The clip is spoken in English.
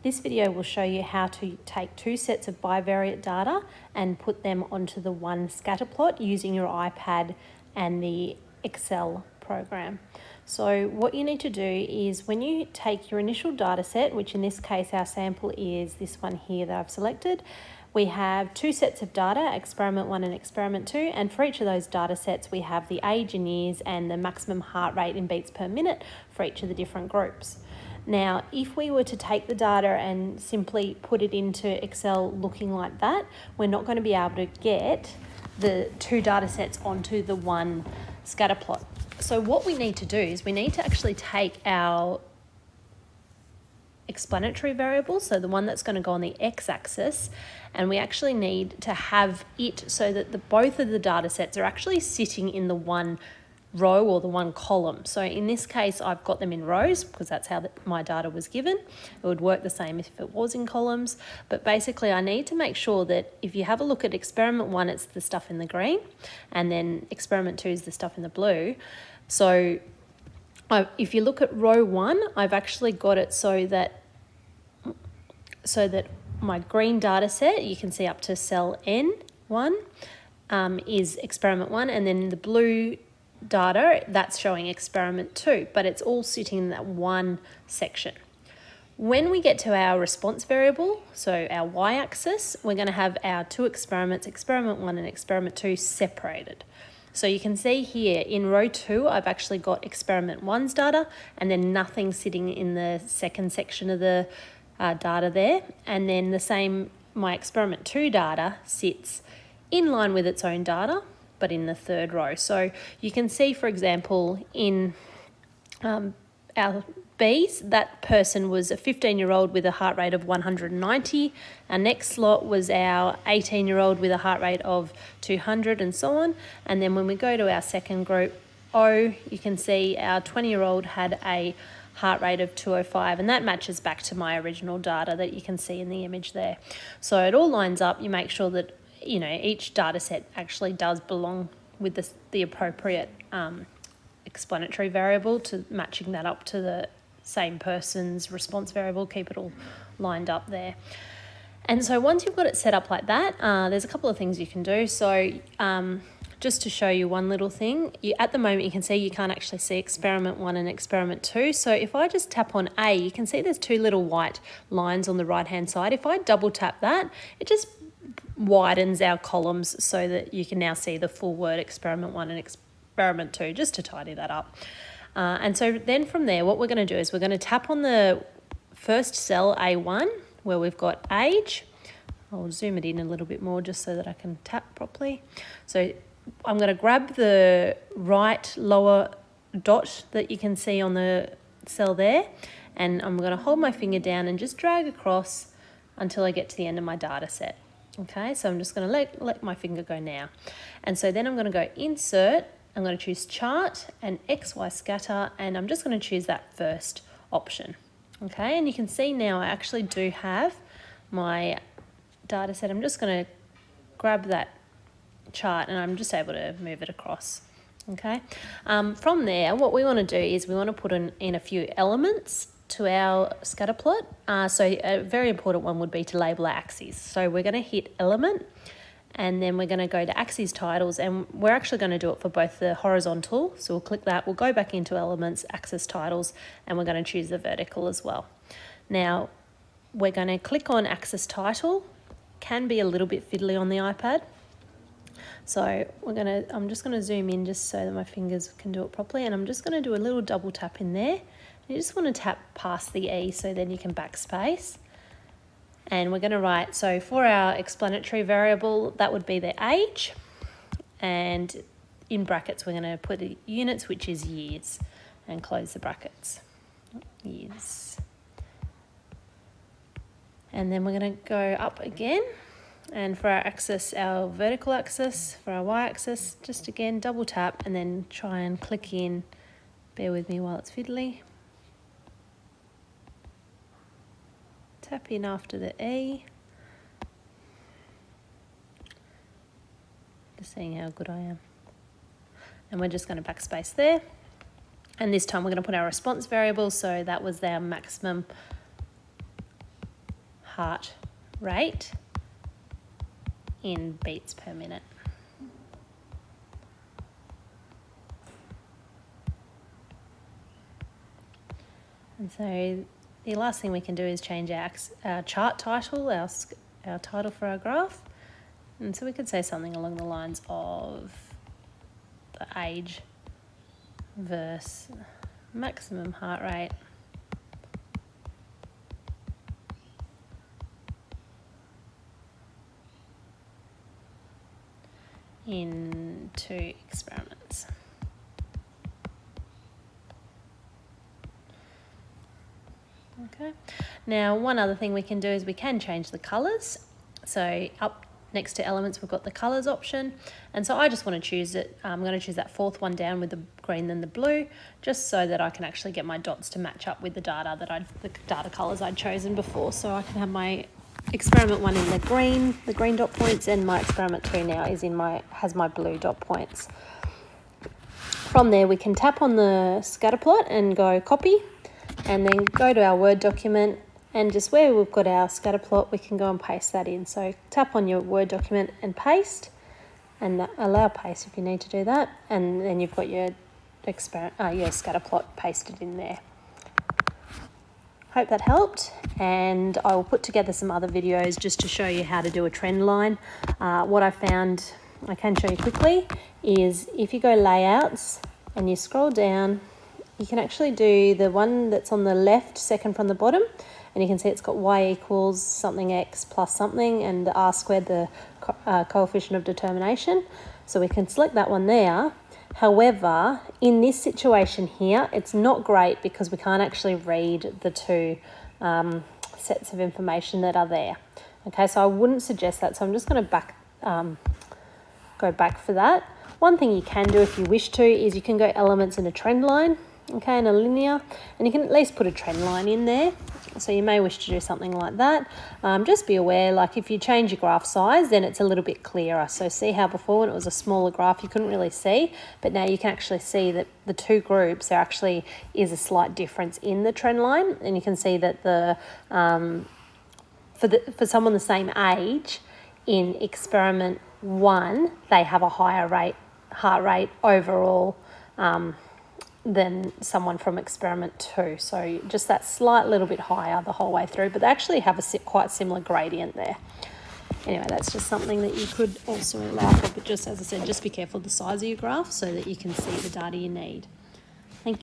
This video will show you how to take two sets of bivariate data and put them onto the one Scatterplot using your iPad and the Excel program. So what you need to do is when you take your initial data set, which in this case our sample is this one here that I've selected, we have two sets of data, experiment 1 and experiment 2, and for each of those data sets we have the age in years and the maximum heart rate in beats per minute for each of the different groups. Now, if we were to take the data and simply put it into Excel looking like that, we're not going to be able to get the two data sets onto the one Scatterplot. So what we need to do is we need to actually take our explanatory variable, so the one that's going to go on the x-axis, and we actually need to have it so that both of the data sets are actually sitting in the one row or the one column. So in this case I've got them in rows because that's how my data was given. It would work the same if it was in columns, but basically I need to make sure that if you have a look at experiment 1, it's the stuff in the green, and then experiment 2 is the stuff in the blue. So if you look at row 1, I've actually got it so that my green data set, you can see up to cell N1, is experiment 1, and then the blue data, that's showing experiment 2, but it's all sitting in that one section. When we get to our response variable, so our y-axis, we're going to have our two experiments, experiment 1 and experiment 2, separated. So you can see here in row 2, I've actually got experiment 1's data and then nothing sitting in the second section of the data there. And then the same, my experiment 2 data sits in line with its own data, but in the third row. So you can see, for example, in our B's, that person was a 15-year-old with a heart rate of 190. Our next slot was our 18-year-old with a heart rate of 200 and so on. And then when we go to our second group, O, you can see our 20-year-old had a heart rate of 205, and that matches back to my original data that you can see in the image there. So it all lines up. You make sure that each data set actually does belong with the appropriate explanatory variable to matching that up to the same person's response variable, keep it all lined up there. And so once you've got it set up like that, there's a couple of things you can do. So just to show you one little thing, at the moment you can see you can't actually see experiment 1 and experiment 2. So if I just tap on A, you can see there's two little white lines on the right hand side. If I double tap that, it just widens our columns so that you can now see the full word experiment 1 and experiment 2, just to tidy that up. And so then from there, what we're going to do is we're going to tap on the first cell, A1, where we've got age. I'll zoom it in a little bit more just so that I can tap properly. So I'm going to grab the right lower dot that you can see on the cell there, and I'm going to hold my finger down and just drag across until I get to the end of my data set. Okay, so I'm just going to let my finger go now. And so then I'm going to go insert, I'm going to choose chart and XY scatter, and I'm just going to choose that first option. Okay, and you can see now I actually do have my data set. I'm just going to grab that chart and I'm just able to move it across. Okay, from there, what we want to do is we want to put in a few elements to our Scatterplot. So a very important one would be to label our axes. So we're going to hit element, and then we're going to go to axes titles, and we're actually going to do it for both the horizontal. So we'll click that, we'll go back into elements, axis titles, and we're going to choose the vertical as well. Now we're going to click on axis title. Can be a little bit fiddly on the iPad. So I'm just going to zoom in just so that my fingers can do it properly, and I'm just going to do a little double tap in there. You just want to tap past the E so then you can backspace. And we're going to write, so for our explanatory variable, that would be the age. And in brackets, we're going to put the units, which is years, and close the brackets. Years. And then we're going to go up again. And for our axis, our vertical axis, for our y-axis, just again, double tap and then try and click in. Bear with me while it's fiddly. Tap in after the E. Just seeing how good I am. And we're just going to backspace there. And this time we're going to put our response variable. So that was our maximum heart rate in beats per minute. And so the last thing we can do is change our chart title, our title for our graph. And so we could say something along the lines of the age versus maximum heart rate in 2 experiments. Okay. Now, one other thing we can do is we can change the colours. So up next to elements, we've got the colours option. And so I just want to choose it. I'm going to choose that 4th one down with the green and the blue, just so that I can actually get my dots to match up with the data the data colours I'd chosen before. So I can have my experiment 1 in the green dot points, and my experiment 2 now has my blue dot points. From there, we can tap on the Scatterplot and go copy, and then go to our Word document, and just where we've got our Scatterplot, we can go and paste that in. So tap on your Word document and paste, and allow paste if you need to do that, and then you've got your Scatterplot pasted in there. Hope that helped, and I will put together some other videos just to show you how to do a trend line. What I found, I can show you quickly, is if you go layouts and you scroll down, you can actually do the one that's on the left, second from the bottom, and you can see it's got y equals something x plus something, and the r squared, the coefficient of determination. So we can select that one there. However, in this situation here, it's not great because we can't actually read the 2 sets of information that are there. Okay, so I wouldn't suggest that. So I'm just going to go back for that. One thing you can do if you wish to is you can go elements in a trend line, okay, in a linear, and you can at least put a trend line in there. So you may wish to do something like that. Just be aware, like if you change your graph size, then it's a little bit clearer. So see how before when it was a smaller graph, you couldn't really see, but now you can actually see that the 2 groups, there actually is a slight difference in the trend line, and you can see that for someone the same age, in experiment 1, they have a higher heart rate overall than someone from experiment 2. So just that slight little bit higher the whole way through, but they actually have a quite similar gradient there. Anyway, that's just something that you could also allow for, but just as I said, just be careful of the size of your graph so that you can see the data you need.